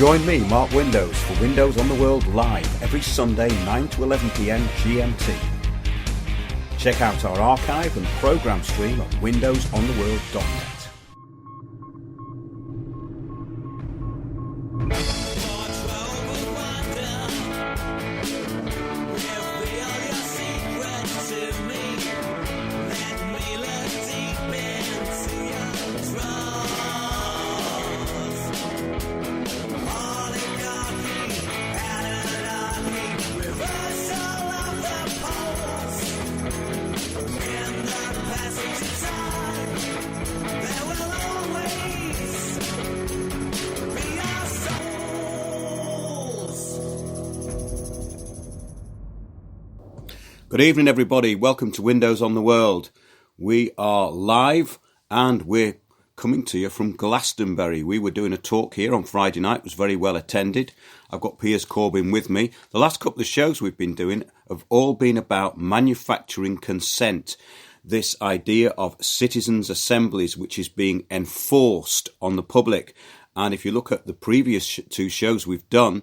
Join me, Mark Windows, for Windows on the World live every Sunday 9 to 11 p.m. GMT. Check out our archive and programme stream at windowsontheworld.net. Good evening, everybody. Welcome to Windows on the World. We are live and we're coming to you from Glastonbury. We were doing a talk here on Friday night. It was very well attended. I've got Piers Corbyn with me. The last couple of shows we've been doing have all been about manufacturing consent. This idea of citizens' assemblies, which is being enforced on the public. And if you look at the previous two shows we've done,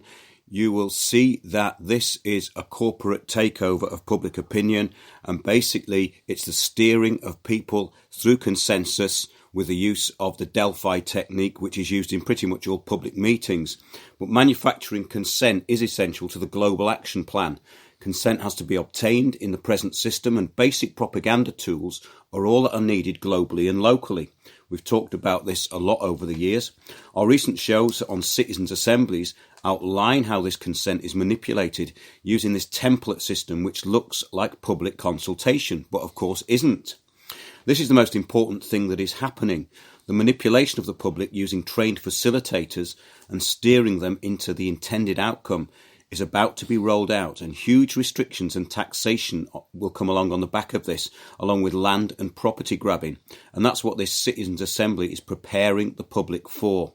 you will see that this is a corporate takeover of public opinion, and basically it's the steering of people through consensus with the use of the Delphi technique, which is used in pretty much all public meetings. But manufacturing consent is essential to the Global Action Plan. Consent has to be obtained in the present system, and basic propaganda tools are all that are needed globally and locally. We've talked about this a lot over the years. Our recent shows on citizens' assemblies outline how this consent is manipulated using this template system, which looks like public consultation, but of course isn't. This is the most important thing that is happening. The manipulation of the public using trained facilitators and steering them into the intended outcome is about to be rolled out, and huge restrictions and taxation will come along on the back of this, along with land and property grabbing. And that's what this Citizens' Assembly is preparing the public for.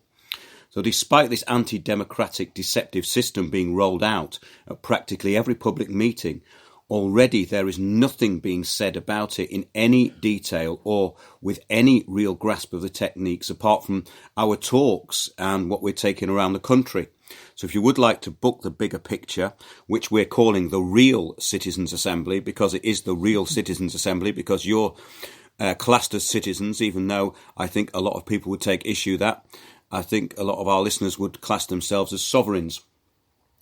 So despite this anti-democratic deceptive system being rolled out at practically every public meeting, already there is nothing being said about it in any detail or with any real grasp of the techniques, apart from our talks and what we're taking around the country. So if you would like to book the bigger picture, which we're calling the real Citizens' Assembly, because it is the real Citizens' Assembly, because you're classed as citizens, even though I think a lot of people would take issue that. I think a lot of our listeners would class themselves as sovereigns.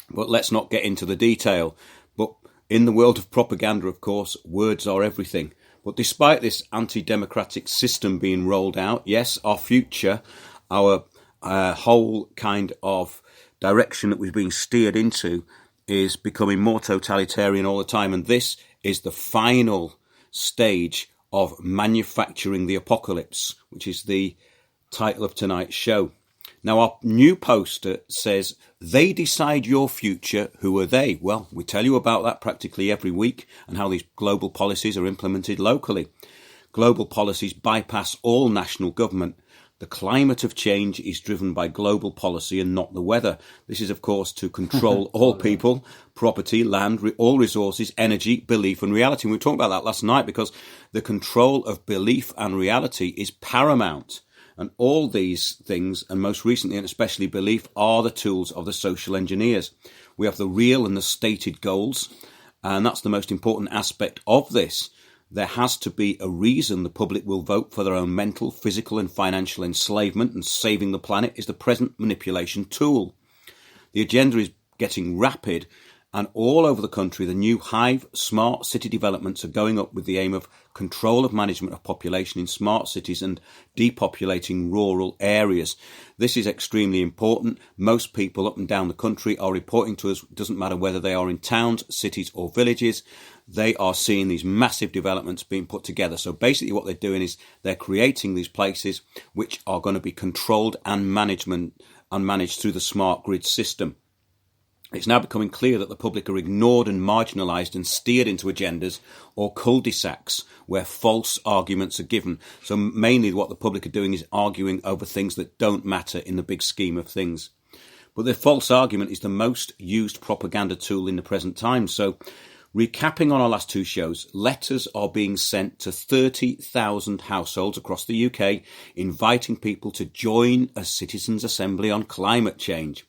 But let's not get into the detail. But in the world of propaganda, of course, words are everything. But despite this anti-democratic system being rolled out, yes, our future, our whole kind of direction that we're being steered into is becoming more totalitarian all the time. And this is the final stage of manufacturing the apocalypse, which is the title of tonight's show. Now, our new poster says, "They decide your future. Who are they?" Well, we tell you about that practically every week and how these global policies are implemented locally. Global policies bypass all national government. The climate of change is driven by global policy and not the weather. This is, of course, to control all people, property, land, all resources, energy, belief and reality. And we were talking about that last night because the control of belief and reality is paramount. And all these things, and most recently and especially belief, are the tools of the social engineers. We have the real and the stated goals, and that's the most important aspect of this. There has to be a reason the public will vote for their own mental, physical and financial enslavement, and saving the planet is the present manipulation tool. The agenda is getting rapid, and all over the country the new Hive smart city developments are going up with the aim of control of management of population in smart cities and depopulating rural areas. This is extremely important. Most people up and down the country are reporting to us, it doesn't matter whether they are in towns, cities or villages, they are seeing these massive developments being put together. So basically what they're doing is they're creating these places which are going to be controlled and managed through the smart grid system. It's now becoming clear that the public are ignored and marginalised and steered into agendas or cul-de-sacs where false arguments are given. So mainly what the public are doing is arguing over things that don't matter in the big scheme of things. But the false argument is the most used propaganda tool in the present time. So Recapping on our last two shows, letters are being sent to 30,000 households across the UK, inviting people to join a citizens' assembly on climate change.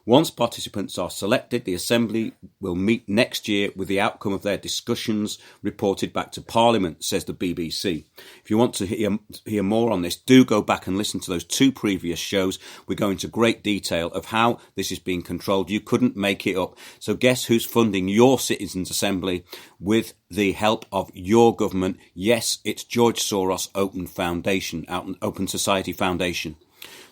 Once participants are selected, the Assembly will meet next year with the outcome of their discussions reported back to Parliament, says the BBC. If you want to hear more on this, do go back and listen to those two previous shows. We go into great detail of how this is being controlled. You couldn't make it up. So guess who's funding your Citizens' Assembly with the help of your government? Yes, it's George Soros Open Society Foundation.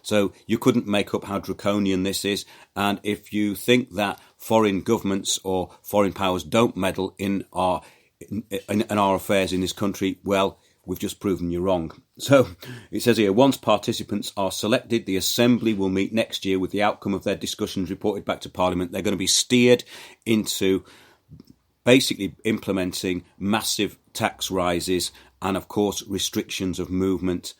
So you couldn't make up how draconian this is. And if you think that foreign governments or foreign powers don't meddle in our affairs in this country, well, we've just proven you wrong. So it says here, once participants are selected, the Assembly will meet next year with the outcome of their discussions reported back to Parliament. They're going to be steered into basically implementing massive tax rises and, of course, restrictions of movement.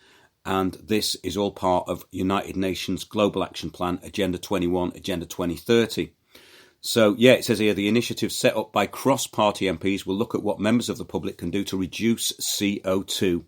And this is all part of United Nations Global Action Plan, Agenda 21, Agenda 2030. So, yeah, it says here, the initiative set up by cross-party MPs will look at what members of the public can do to reduce CO2.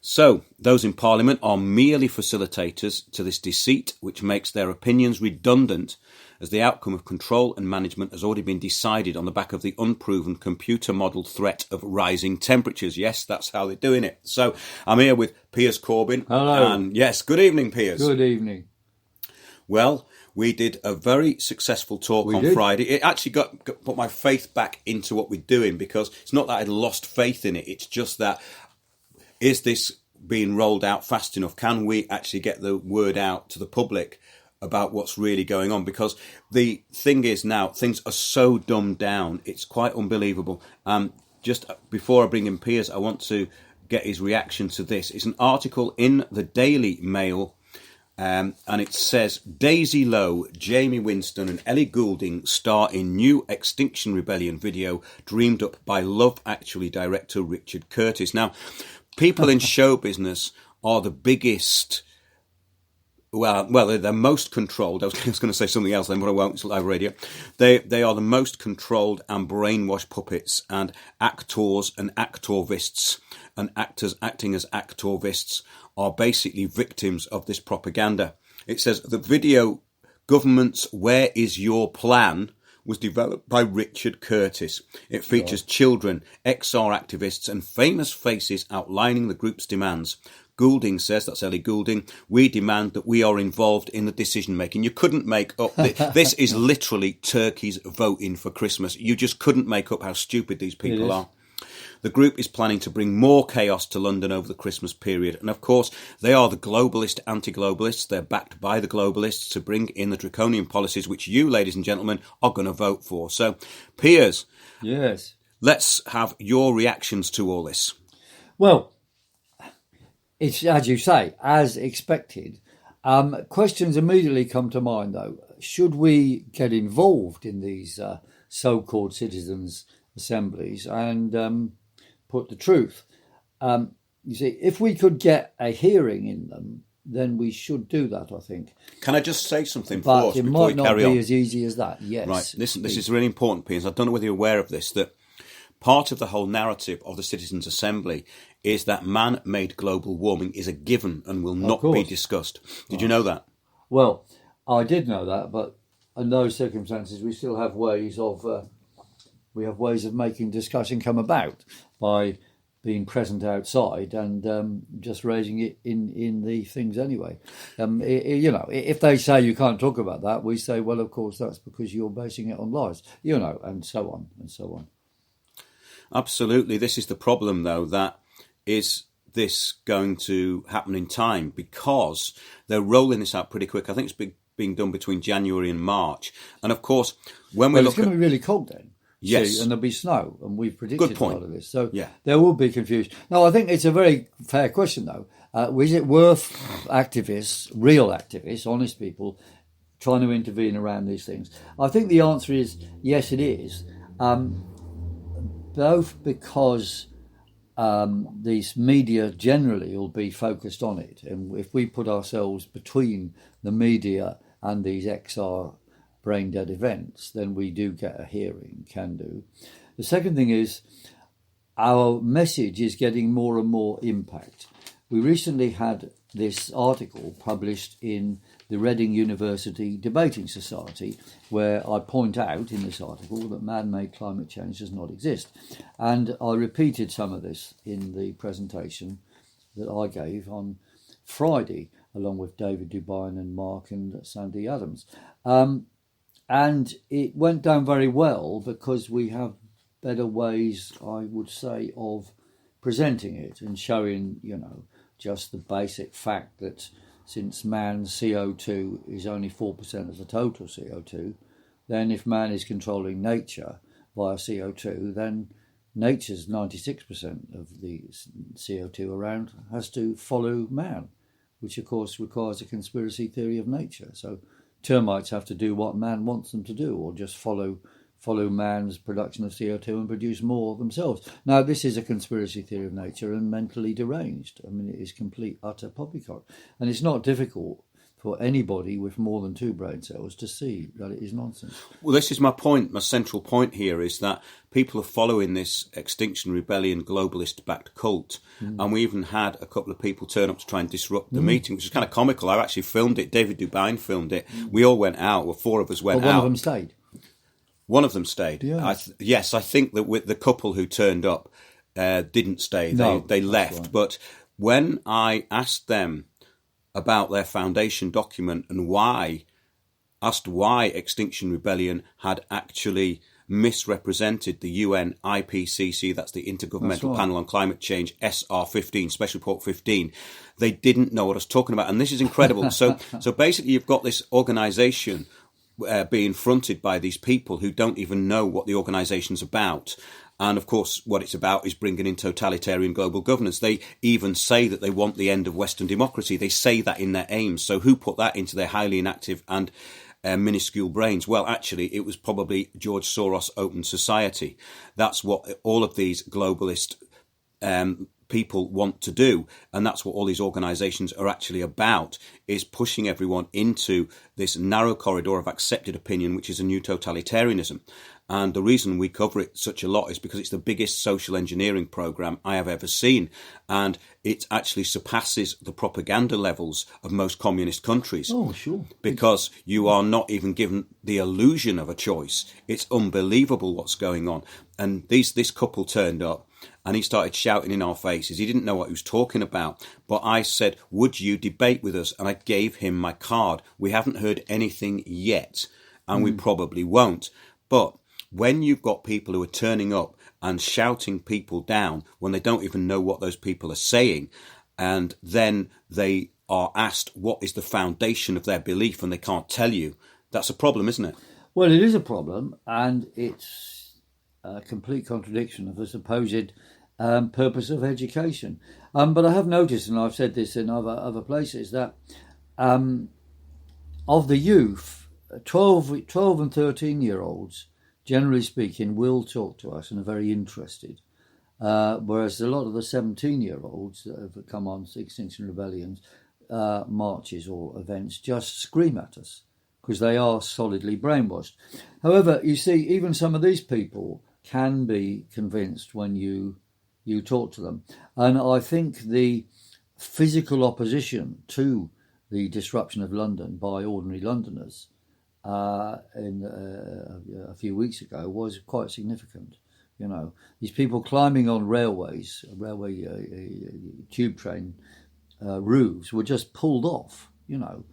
So, those in Parliament are merely facilitators to this deceit, which makes their opinions redundant, as the outcome of control and management has already been decided on the back of the unproven computer-modelled threat of rising temperatures. Yes, that's how they're doing it. So, I'm here with Piers Corbyn. Hello. And yes, good evening, Piers. Good evening. Well, we did a very successful talk on Friday. It actually put my faith back into what we're doing, because it's not that I'd lost faith in it. It's just that, is this being rolled out fast enough? Can we actually get the word out to the public about what's really going on? Because the thing is now, things are so dumbed down. It's quite unbelievable. Just before I bring in Piers, I want to get his reaction to this. It's an article in the Daily Mail. And it says, Daisy Lowe, Jamie Winston and Ellie Goulding star in new Extinction Rebellion video dreamed up by Love Actually director Richard Curtis. Now, people in show business are the biggest, well, they're most controlled. I was going to say something else then, but I won't. It's live radio. They are the most controlled and brainwashed puppets, and actors and actorvists and actors acting as actorvists are basically victims of this propaganda. It says the video Government's Where Is Your Plan was developed by Richard Curtis. It features children, XR activists and famous faces outlining the group's demands. Goulding says, that's Ellie Goulding, we demand that we are involved in the decision making. You couldn't make up, this is literally turkeys voting for Christmas. You just couldn't make up how stupid these people are. The group is planning to bring more chaos to London over the Christmas period. And of course, they are the globalist anti-globalists. They're backed by the globalists to bring in the draconian policies which you, ladies and gentlemen, are going to vote for. So, Piers, yes, let's have your reactions to all this. Well, it's, as you say, as expected. Questions immediately come to mind, though. Should we get involved in these so-called citizens' assemblies and put the truth? You see, if we could get a hearing in them, then we should do that, I think. Can I just say something but first it before might we not carry be on? as easy as that, yes. Right, listen, this is really important, Piers. I don't know whether you're aware of this, that part of the whole narrative of the Citizens' Assembly is that man-made global warming is a given and will not be discussed. Did you know that? Well, I did know that, but in those circumstances, we still have ways of making discussion come about by being present outside and just raising it in the things anyway. If they say you can't talk about that, we say, well, of course, that's because you're basing it on lies, and so on and so on. Absolutely. This is the problem, though, that is this going to happen in time? Because they're rolling this out pretty quick. I think it's being done between January and March. And, of course, when we look it's going to be really cold then. Yes. See, and there'll be snow, and we've predicted a lot of this. So there will be confusion. No, I think it's a very fair question, though. Is it worth activists, real activists, honest people, trying to intervene around these things? I think the answer is yes, it is. Both because these media generally will be focused on it. And if we put ourselves between the media and these XR brain dead events, then we do get a hearing, can do. The second thing is our message is getting more and more impact. We recently had this article published in the Reading University Debating Society, where I point out in this article that man-made climate change does not exist. And I repeated some of this in the presentation that I gave on Friday, along with David Dubine and Mark and Sandy Adams. And it went down very well because we have better ways, I would say, of presenting it and showing, just the basic fact that since man's CO2 is only 4% of the total CO2, then if man is controlling nature via CO2, then nature's 96% of the CO2 around has to follow man, which of course requires a conspiracy theory of nature. So termites have to do what man wants them to do, or just follow man's production of CO2 and produce more themselves. Now, this is a conspiracy theory of nature and mentally deranged. I mean, it is complete, utter poppycock. And it's not difficult for anybody with more than 2 brain cells to see that it is nonsense. Well, this is my point. My central point here is that people are following this Extinction Rebellion globalist-backed cult. And we even had a couple of people turn up to try and disrupt the meeting, which is kind of comical. I actually filmed it. David Dubine filmed it. We all went out. Well, 4 of us went out. One of them stayed. One of them stayed. Yeah. Yes, I think that with the couple who turned up didn't stay. They left. Right. But when I asked them about their foundation document and asked why Extinction Rebellion had actually misrepresented the UN IPCC, that's the Intergovernmental Panel on Climate Change, SR15, Special Report 15, they didn't know what I was talking about. And this is incredible. So basically you've got this organisation being fronted by these people who don't even know what the organisation's about. And of course, what it's about is bringing in totalitarian global governance. They even say that they want the end of Western democracy. They say that in their aims. So who put that into their highly inactive and minuscule brains? Well, actually, it was probably George Soros' Open Society. That's what all of these globalist people want to do, and that's what all these organisations are actually about, is pushing everyone into this narrow corridor of accepted opinion, which is a new totalitarianism. And the reason we cover it such a lot is because it's the biggest social engineering programme I have ever seen, and it actually surpasses the propaganda levels of most communist countries. Oh, sure. Because you are not even given the illusion of a choice. It's unbelievable what's going on. And this couple turned up, and he started shouting in our faces. He didn't know what he was talking about. But I said, would you debate with us? And I gave him my card. We haven't heard anything yet, and we probably won't. But when you've got people who are turning up and shouting people down when they don't even know what those people are saying, and then they are asked what is the foundation of their belief and they can't tell you, that's a problem, isn't it? Well, it is a problem, and it's a complete contradiction of the supposed purpose of education. But I have noticed, and I've said this in other places, that of the youth, 12 and 13-year-olds, generally speaking, will talk to us and are very interested. Whereas a lot of the 17-year-olds that have come on Extinction Rebellion's marches or events just scream at us because they are solidly brainwashed. However, you see, even some of these people can be convinced when you talk to them. And I think the physical opposition to the disruption of London by ordinary Londoners a few weeks ago was quite significant. You know, these people climbing on railway tube train roofs were just pulled off. You know,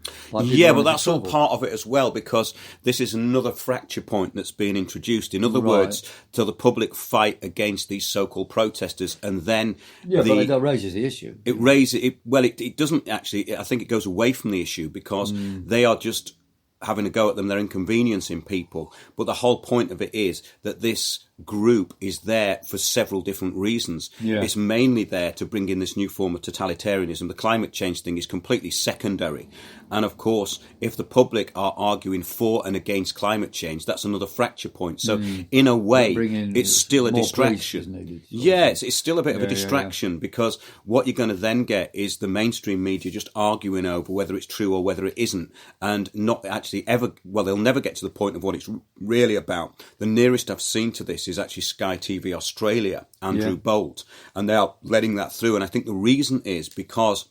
yeah, but that's all part of it as well, because this is another fracture point that's being introduced. In other words, to the public fight against these so-called protesters, and then but that raises the issue. It raises it. Well, it doesn't actually. I think it goes away from the issue because they are just having a go at them. They're inconveniencing people. But the whole point of it is that this group is there for several different reasons. Yeah. It's mainly there to bring in this new form of totalitarianism. The climate change thing is completely secondary. And of course, if the public are arguing for and against climate change, that's another fracture point. So in a way, it's still a distraction. It's still a bit of a distraction because what you're going to then get is the mainstream media just arguing over whether it's true or whether it isn't, and not actually actually ever, well, they'll never get to the point of what it's really about. The nearest I've seen to this is actually Sky TV Australia, Andrew Bolt, and they are letting that through. And I think the reason is because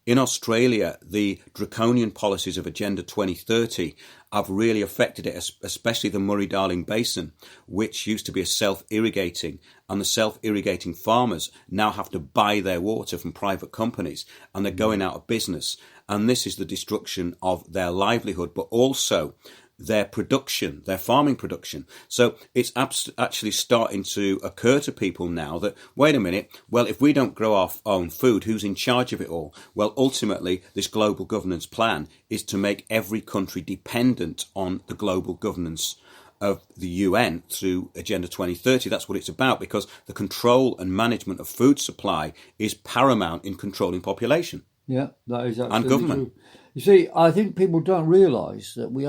in Australia, the draconian policies of Agenda 2030 have really affected it, especially the Murray-Darling Basin, which used to be a self-irrigating, and the self-irrigating farmers now have to buy their water from private companies, and they're going out of business. And this is the destruction of their livelihood, but also their production, their farming production. So it's actually starting to occur to people now that, wait a minute, well, if we don't grow our own food, who's in charge of it all? Well, ultimately, this global governance plan is to make every country dependent on the global governance of the UN through Agenda 2030. That's what it's about, because the control and management of food supply is paramount in controlling population. Yeah, that is absolutely and government. True. You see, I think people don't realise that we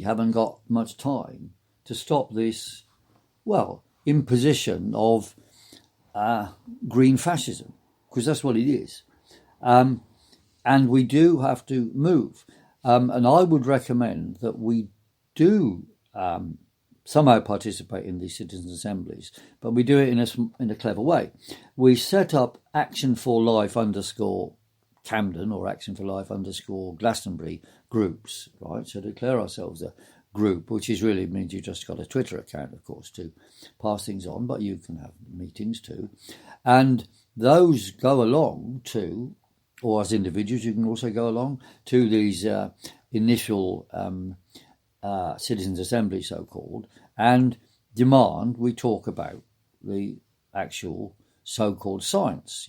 haven't got much time to stop this, well, imposition of green fascism, because that's what it is. And we do have to move. And I would recommend that we do somehow participate in these citizens' assemblies, but we do it in a clever way. We set up Action for Life _Camden or Action for Life _ Glastonbury groups, right? So declare ourselves a group, which is really means you just got a Twitter account, of course, to pass things on, but you can have meetings too. And those go along to, or as individuals, you can also go along to these initial citizens' assemblies, so-called, and demand we talk about the actual so-called science,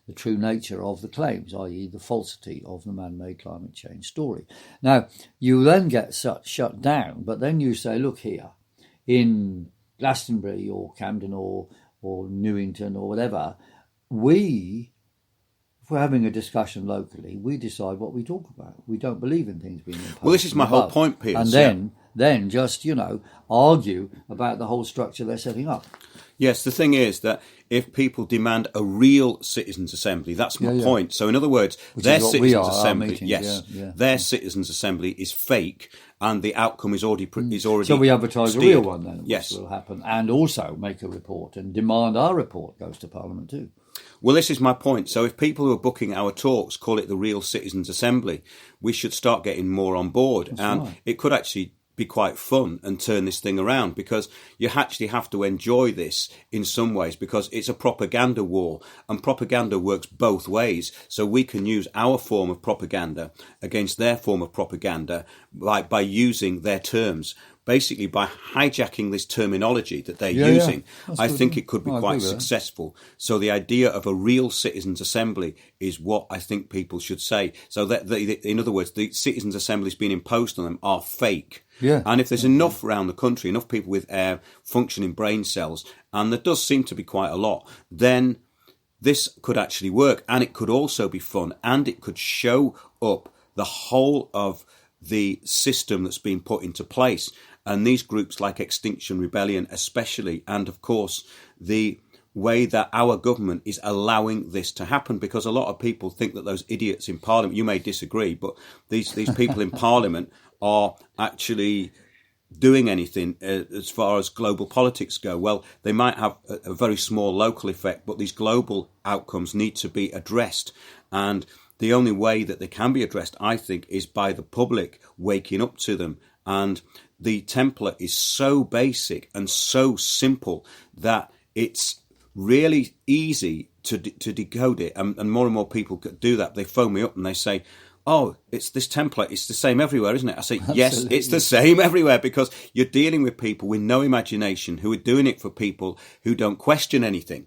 the true nature of the claims, i.e. the falsity of the man-made climate change story. Now, you then get shut down, but then you say, look here, in Glastonbury or Camden or Newington or whatever, if we're having a discussion locally, we decide what we talk about. We don't believe in things being imposed. Well, this is my whole point, Piers. And then just, argue about the whole structure they're setting up. Yes, the thing is that if people demand a real citizens' assembly, that's my point. So, in other words, their citizens' assembly, their citizens' assembly is fake, and the outcome is already. So we advertise steered. a real one then, which yes, will happen, and also make a report and demand our report goes to Parliament too. Well, this is my point. So, if people who are booking our talks call it the real citizens' assembly, we should start getting more on board, That's and right. It could actually be quite fun and turn this thing around, because you actually have to enjoy this in some ways, because it's a propaganda war, and propaganda works both ways. So we can use our form of propaganda against their form of propaganda by using their terms, basically by hijacking this terminology that they're using. I think it could be quite successful. So the idea of a real citizens' assembly is what I think people should say. So that in other words, the citizens' assemblies being imposed on them are fake. Yeah. And if there's enough around the country, enough people with functioning brain cells, and there does seem to be quite a lot, then this could actually work, and it could also be fun, and it could show up the whole of the system that's been put into place. And these groups like Extinction Rebellion especially, and of course the way that our government is allowing this to happen, because a lot of people think that those idiots in Parliament, you may disagree, but these people in Parliament are actually doing anything as far as global politics go. Well, they might have a very small local effect, but these global outcomes need to be addressed. And the only way that they can be addressed, I think, is by the public waking up to them. And the template is so basic and so simple that it's really easy to decode it. And more people do that. They phone me up and they say, oh, it's this template, it's the same everywhere, isn't it? I say, yes, it's the same everywhere, because you're dealing with people with no imagination who are doing it for people who don't question anything.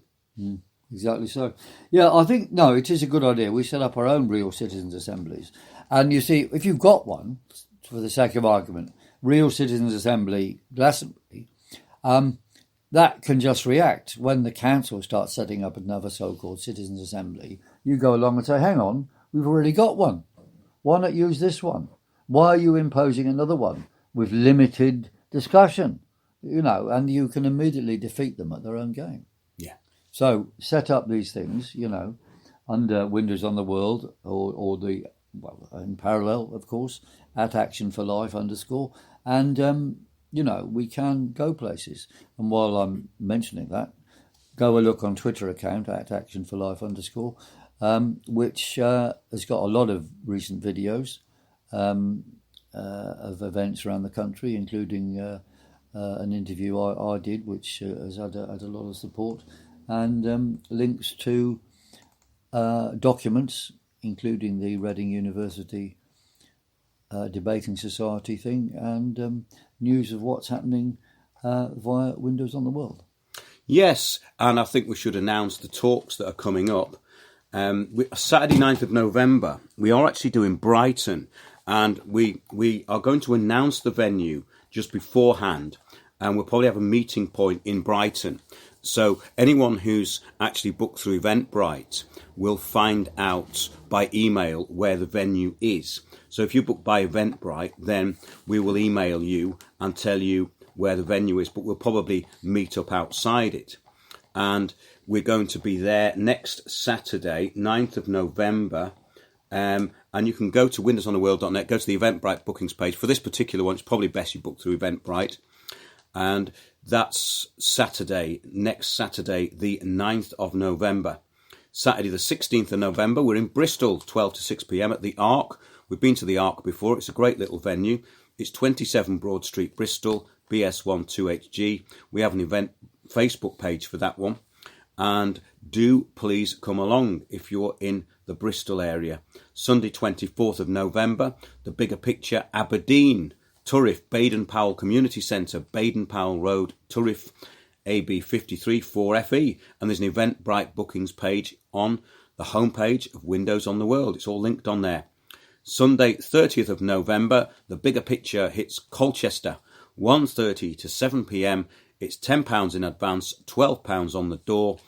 Exactly so. Yeah, I think, no, it is a good idea. We set up our own real citizens' assemblies. And you see, if you've got one, for the sake of argument, real citizens' assembly, Glastonbury, that can just react. When the council starts setting up another so-called citizens' assembly, you go along and say, hang on, we've already got one. Why not use this one? Why are you imposing another one with limited discussion? And you can immediately defeat them at their own game. Yeah. So set up these things, under Windows on the World or the in parallel, of course, at Action for Life _ and we can go places. And while I'm mentioning that, go a look on Twitter account at Action for Life _ which has got a lot of recent videos of events around the country, including an interview I did, which has had a lot of support, and links to documents, including the Reading University Debating Society thing, and news of what's happening via Windows on the World. Yes, and I think we should announce the talks that are coming up. Saturday 9th of November, we are actually doing Brighton, and we are going to announce the venue just beforehand, and we'll probably have a meeting point in Brighton. So anyone who's actually booked through Eventbrite will find out by email where the venue is. So if you book by Eventbrite, then we will email you and tell you where the venue is, but we'll probably meet up outside it. And we're going to be there next Saturday, 9th of November. And you can go to windowsontheworld.net, go to the Eventbrite bookings page. For this particular one, it's probably best you book through Eventbrite. And that's next Saturday, the 9th of November. Saturday, the 16th of November, we're in Bristol, 12 to 6 p.m. at the Ark. We've been to the Ark before. It's a great little venue. It's 27 Broad Street, Bristol, BS1 2HG. We have an event Facebook page for that one. And do please come along if you're in the Bristol area. Sunday, 24th of November, the Bigger Picture, Aberdeen, Turriff, Baden-Powell Community Centre, Baden-Powell Road, Turriff, AB 53 4FE. And there's an Eventbrite bookings page on the homepage of Windows on the World. It's all linked on there. Sunday, 30th of November, the Bigger Picture hits Colchester, 1:30 to 7 p.m. It's £10 in advance, £12 on the door.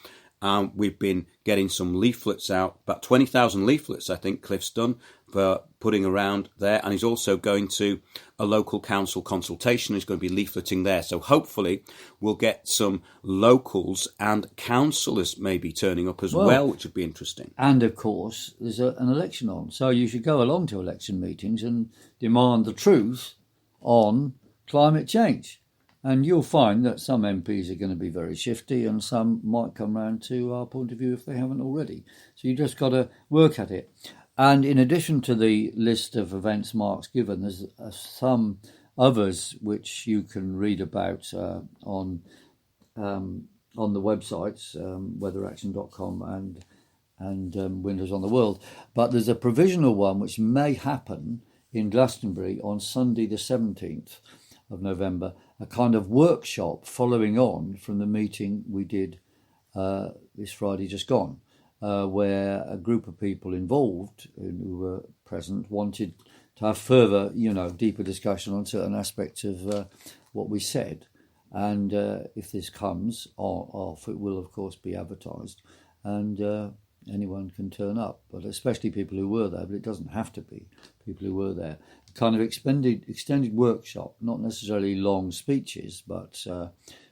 We've been getting some leaflets out, about 20,000 leaflets, I think Cliff's done, for putting around there. And he's also going to a local council consultation. He's going to be leafleting there. So hopefully we'll get some locals and councillors maybe turning up as well, which would be interesting. And of course, there's an election on. So you should go along to election meetings and demand the truth on climate change. And you'll find that some MPs are going to be very shifty and some might come round to our point of view if they haven't already. So you just got to work at it. And in addition to the list of events Mark's given, there's some others which you can read about on the websites, weatheraction.com and Windows on the World. But there's a provisional one which may happen in Glastonbury on Sunday the 17th of November, a kind of workshop following on from the meeting we did this Friday just gone, where a group of people involved who were present wanted to have further, deeper discussion on certain aspects of what we said. And if this comes off, it will, of course, be advertised. And anyone can turn up, but especially people who were there, but it doesn't have to be people who were there. Kind of extended workshop, not necessarily long speeches, but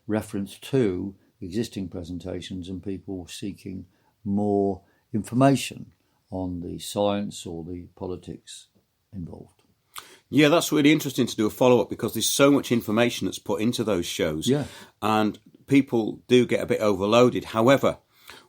reference to existing presentations and people seeking more information on the science or the politics involved. Yeah, that's really interesting to do a follow-up because there's so much information that's put into those shows. Yeah. And people do get a bit overloaded. However,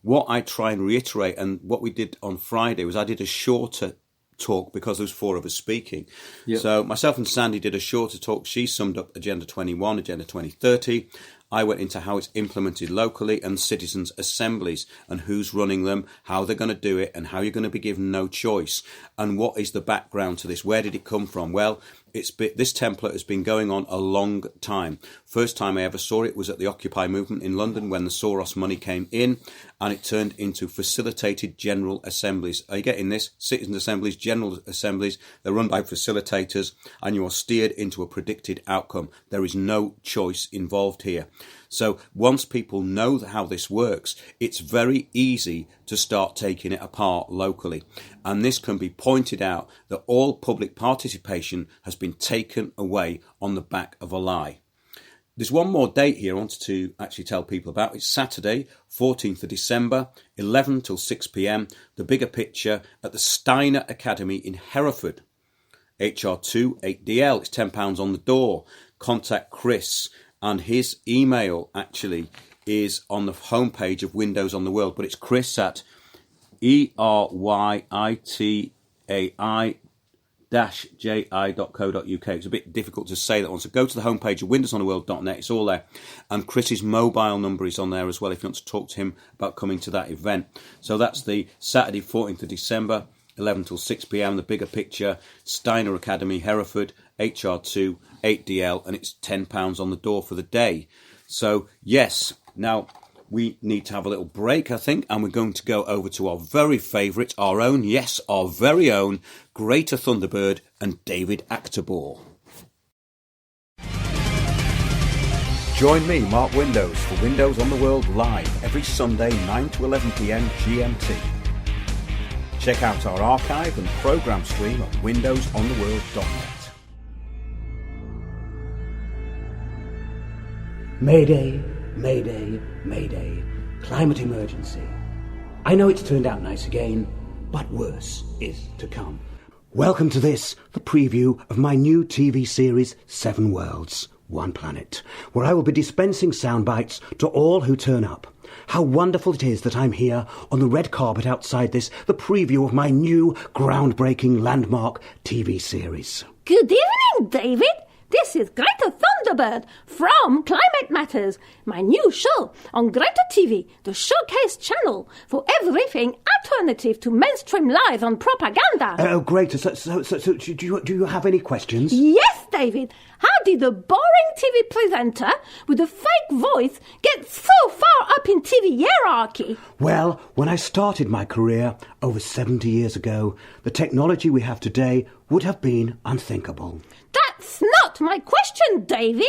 what I try and reiterate, and what we did on Friday, was I did a shorter talk because there was four of us speaking. Yep. So myself and Sandy did a shorter talk. She summed up Agenda 21, Agenda 2030. I went into how it's implemented locally and citizens' assemblies and who's running them, how they're going to do it and how you're going to be given no choice. And what is the background to this? Where did it come from? Well, this template has been going on a long time. First time I ever saw it was at the Occupy movement in London when the Soros money came in and it turned into facilitated general assemblies. Are you getting this? Citizens' assemblies, general assemblies, they're run by facilitators and you are steered into a predicted outcome. There is no choice involved here. So once people know how this works, it's very easy to start taking it apart locally. And this can be pointed out that all public participation has been taken away on the back of a lie. There's one more date here I wanted to actually tell people about. It's Saturday, 14th of December, 11 till 6 p.m. The Bigger Picture at the Steiner Academy in Hereford. HR2 8DL. It's £10 on the door. Contact Chris, and his email actually is on the homepage of Windows on the World, but it's Chris at ERYITAI-ji.co.uk. It's a bit difficult to say that one. So go to the homepage of windowsontheworld.net. It's all there. And Chris's mobile number is on there as well if you want to talk to him about coming to that event. So that's the Saturday, 14th of December, 11 till 6 p.m. The Bigger Picture, Steiner Academy, Hereford, HR2 8DL, and it's £10 on the door for the day. So, yes, now we need to have a little break, I think, and we're going to go over to our very favourite, our own, yes, our very own Greater Thunderbird and David Actebor. Join me, Mark Windows, for Windows on the World live every Sunday, 9 to 11 p.m. GMT. Check out our archive and programme stream at windowsontheworld.net. Mayday, mayday, mayday. Climate emergency. I know it's turned out nice again, but worse is to come. Welcome to this, the preview of my new TV series, 7 Worlds, 1 Planet, where I will be dispensing sound bites to all who turn up. How wonderful it is that I'm here on the red carpet outside this, the preview of my new groundbreaking landmark TV series. Good evening, David. This is Greater Thunderbird from Climate Matters, my new show on Greater TV, the showcase channel for everything alternative to mainstream lies and propaganda. Oh, Greater. So do you have any questions? Yes, David. How did a boring TV presenter with a fake voice get so far up in TV hierarchy? Well, when I started my career over 70 years ago, the technology we have today would have been unthinkable. That's not my question, David.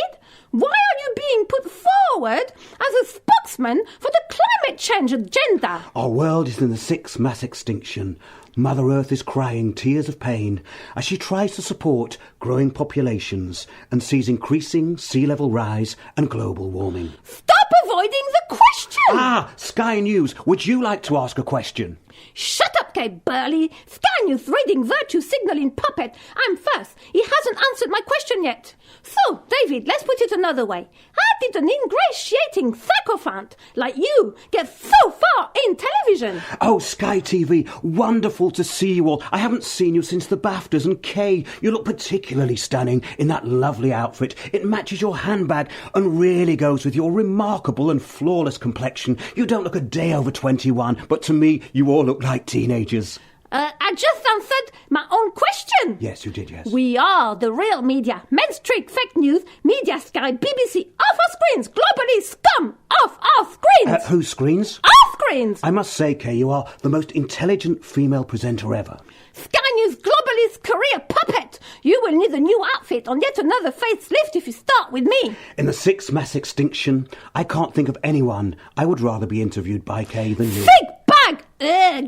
Why are you being put forward as a spokesman for the climate change agenda? Our world is in the 6th mass extinction. Mother Earth is crying tears of pain as she tries to support growing populations and sees increasing sea level rise and global warming. Stop avoiding the question! Sky News, would you like to ask a question? Shut up, Kate Burley. Sky News reading virtue signalling puppet. I'm first. He hasn't answered my question yet. So, David, let's put it another way. How did an ingratiating sycophant like you get so far in television? Oh, Sky TV, wonderful to see you all. I haven't seen you since the BAFTAs, and Kay, you look particularly stunning in that lovely outfit. It matches your handbag and really goes with your remarkable and flawless complexion. You don't look a day over 21, but to me, you all look like teenagers. I just answered my own question. Yes, you did, yes. We are the real media. Mainstream fake news, Media Sky, BBC, off our screens. Globally scum, off our screens. Whose screens? Our screens. I must say, Kay, you are the most intelligent female presenter ever. Sky News globalist career puppet. You will need a new outfit on yet another facelift if you start with me. In the 6th mass extinction, I can't think of anyone I would rather be interviewed by, Kay, than you. Big bag!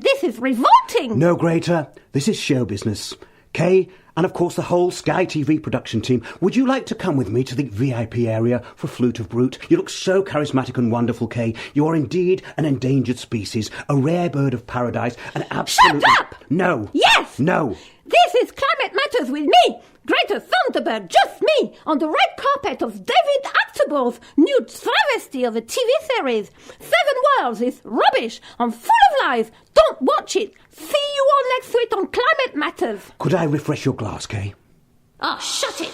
This is revolting. No, Greater. This is show business. Kay, and of course the whole Sky TV production team, would you like to come with me to the VIP area for Flute of Brute? You look so charismatic and wonderful, Kay. You are indeed an endangered species, a rare bird of paradise, and absolutely... Shut up! No. Yes! No. This is Climate Matters with me, Greater Thunderbird, just me, on the red carpet of David Actebor's new travesty of a TV series. 7 Worlds is rubbish and full of lies. Don't watch it. See you all next week on Climate Matters. Could I refresh your glass, Kay? Oh, shut it.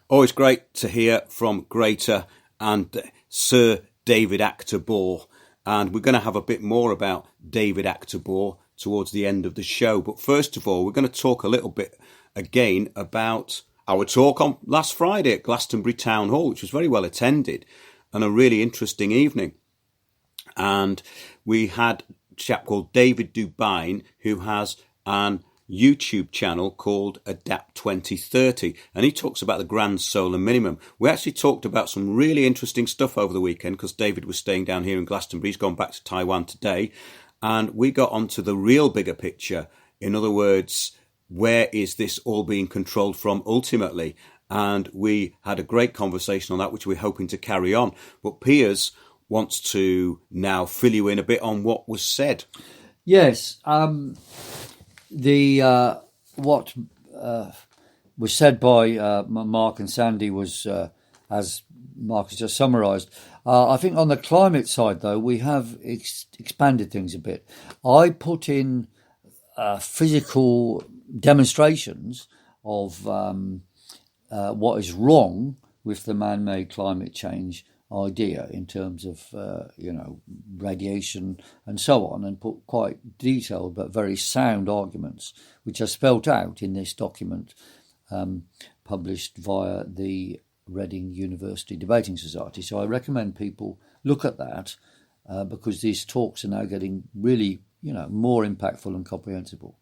Always great to hear from Greater and Sir David Actebor. And we're going to have a bit more about David Actebor towards the end of the show. But first of all, we're going to talk a little bit again about our talk on last Friday at Glastonbury Town Hall, which was very well attended and a really interesting evening. And we had a chap called David Dubine, who has an YouTube channel called Adapt 2030, and he talks about the grand solar minimum. We actually talked about some really interesting stuff over the weekend because David was staying down here in Glastonbury. He's gone back to Taiwan today, and we got onto the real bigger picture. In other words, where is this all being controlled from ultimately? And we had a great conversation on that, which we're hoping to carry on. But Piers wants to now fill you in a bit on what was said. Yes, what was said by Mark and Sandy was, as Mark has just summarised. I think on the climate side, though, we have expanded things a bit. I put in physical demonstrations of what is wrong with the man-made climate change idea in terms of radiation and so on, and put quite detailed but very sound arguments which are spelt out in this document published via the Reading University Debating Society. So I recommend people look at that because these talks are now getting really more impactful and comprehensible.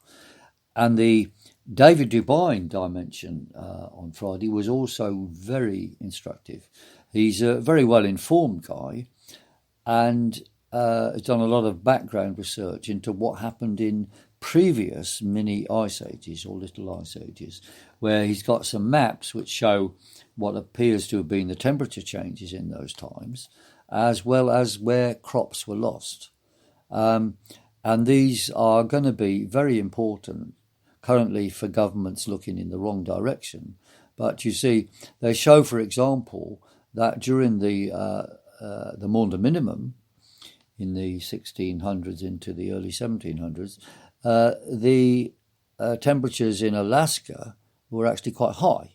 And the David Dubine dimension on Friday was also very instructive. He's a very well-informed guy and has done a lot of background research into what happened in previous mini ice ages or little ice ages, where he's got some maps which show what appears to have been the temperature changes in those times, as well as where crops were lost. And these are going to be very important currently for governments looking in the wrong direction. But you see, they show, for example, that during the Maunder Minimum in the 1600s into the early 1700s, the temperatures in Alaska were actually quite high.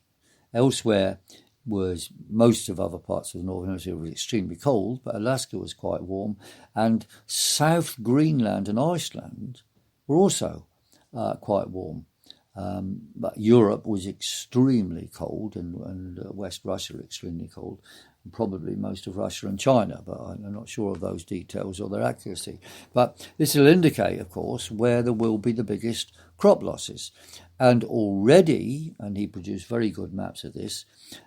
Elsewhere was most of other parts of the Northern Hemisphere were extremely cold, but Alaska was quite warm, and South Greenland and Iceland were also quite warm. But Europe was extremely cold, and West Russia extremely cold, and probably most of Russia and China, but I'm not sure of those details or their accuracy. But this will indicate, of course, where there will be the biggest crop losses. And already, and he produced very good maps of this,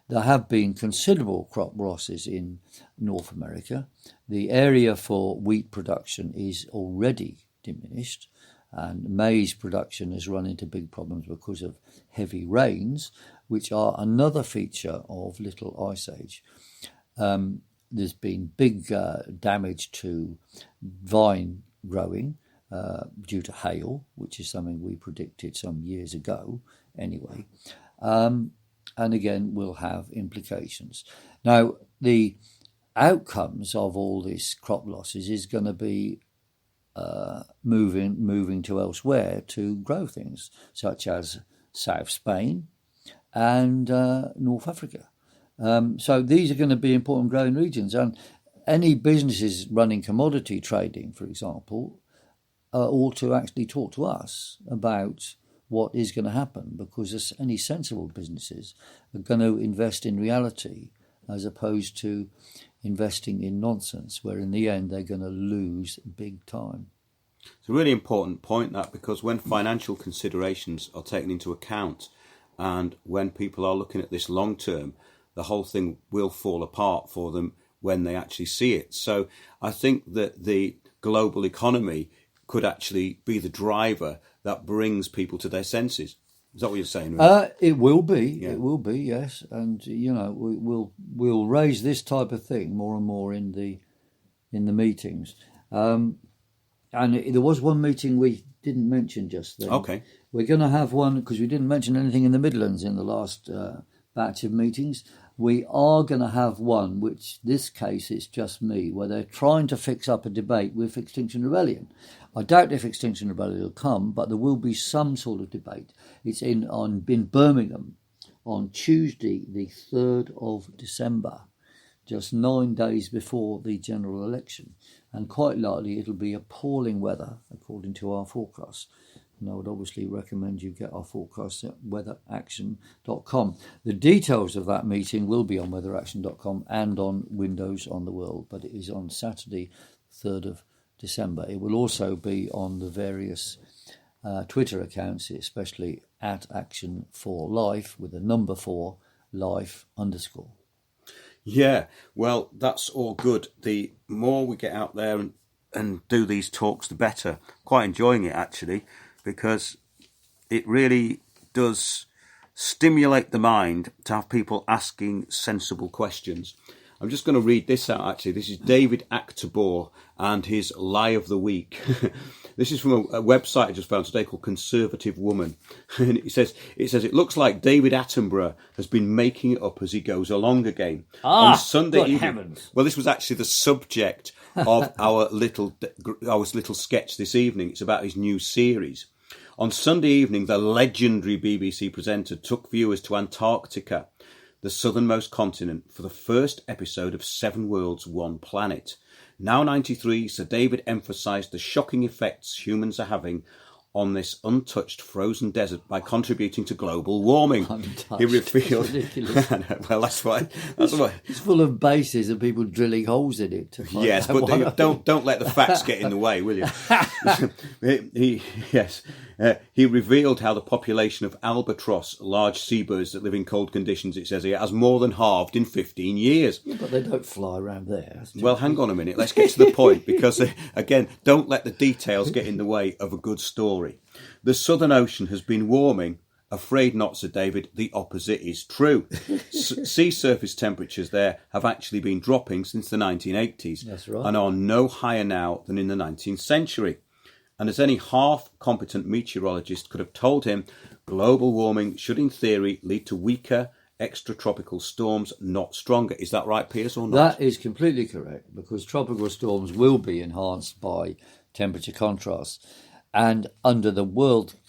there have been considerable crop losses in North America. The area for wheat production is already diminished, and maize production has run into big problems because of heavy rains, which are another feature of Little Ice Age. There's been big damage to vine growing due to hail, which is something we predicted some years ago anyway, and again will have implications. Now, the outcomes of all these crop losses is going to be moving to elsewhere to grow things, such as South Spain and North Africa. So these are going to be important growing regions, and any businesses running commodity trading, for example, ought to actually talk to us about what is going to happen, because any sensible businesses are going to invest in reality as opposed to investing in nonsense, where in the end they're going to lose big time. It's a really important point, that, because when financial considerations are taken into account and when people are looking at this long term, the whole thing will fall apart for them when they actually see it. So I think that the global economy could actually be the driver that brings people to their senses. Is that what you're saying? Really? It will be. Yeah. It will be, yes. And we'll raise this type of thing more and more in the meetings. And there was one meeting we didn't mention just then. Okay. We're going to have one, because we didn't mention anything in the Midlands in the last batch of meetings. We are going to have one, which this case is just me, where they're trying to fix up a debate with Extinction Rebellion. I doubt if Extinction Rebellion will come, but there will be some sort of debate. It's in Birmingham on Tuesday, the 3rd of December, just 9 days before the general election. And quite likely it'll be appalling weather, according to our forecast. And I would obviously recommend you get our forecast at weatheraction.com. The details of that meeting will be on weatheraction.com and on Windows on the World, but it is on Saturday, 3rd of December. It will also be on the various Twitter accounts, especially at Action4Life with the number 4 life _. Yeah, well, that's all good. The more we get out there and do these talks, the better. Quite enjoying it, actually, because it really does stimulate the mind to have people asking sensible questions. I'm just going to read this out, actually. This is David Attenborough and his Lie of the Week. This is from a website I just found today called Conservative Woman. And it says, it looks like David Attenborough has been making it up as he goes along again. On Sunday evening. Heavens. Well, this was actually the subject of our little sketch this evening. It's about his new series. On Sunday evening, the legendary BBC presenter took viewers to Antarctica, the southernmost continent, for the first episode of 7 Worlds, One Planet. Now 93, Sir David emphasised the shocking effects humans are having on this untouched frozen desert by contributing to global warming. He revealed, well, that's why. It's full of bases and people drilling holes in it. Yes, but don't let the facts get in the way, will you? He revealed how the population of albatross, large seabirds that live in cold conditions, it says here, has more than halved in 15 years. Yeah, but they don't fly around there. Well, hang on a minute. Let's get to the point because, again, don't let the details get in the way of a good story. The Southern Ocean has been warming. Afraid not, Sir David. The opposite is true. Sea surface temperatures there have actually been dropping since the 1980s. That's right. And are no higher now than in the 19th century. And as any half-competent meteorologist could have told him, global warming should, in theory, lead to weaker extratropical storms, not stronger. Is that right, Piers, or not? That is completely correct, because tropical storms will be enhanced by temperature contrast. And under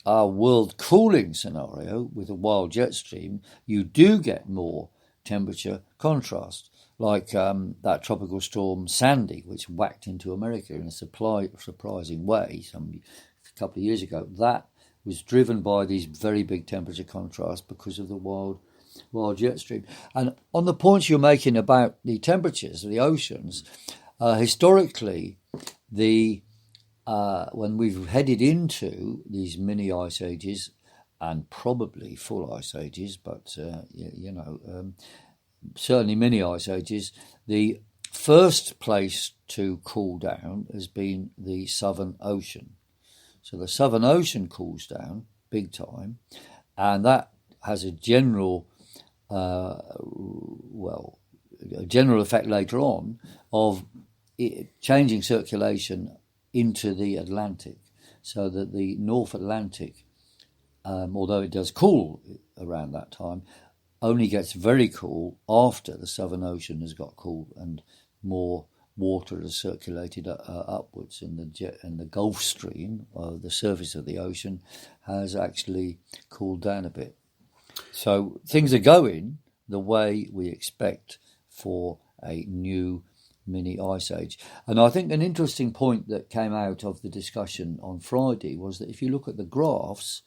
our world cooling scenario with a wild jet stream, you do get more temperature contrast, like that tropical storm Sandy, which whacked into America in a surprising way a couple of years ago. That was driven by these very big temperature contrasts because of the wild jet stream. And on the points you're making about the temperatures of the oceans, historically, when we've headed into these mini ice ages and probably full ice ages, but certainly mini ice ages, the first place to cool down has been the Southern Ocean. So the Southern Ocean cools down big time, and that has a general effect later on of changing circulation into the Atlantic, so that the North Atlantic, although it does cool around that time, only gets very cool after the Southern Ocean has got cool and more water has circulated upwards, and the Gulf Stream, the surface of the ocean, has actually cooled down a bit. So things are going the way we expect for a new mini ice age. And I think an interesting point that came out of the discussion on Friday was that if you look at the graphs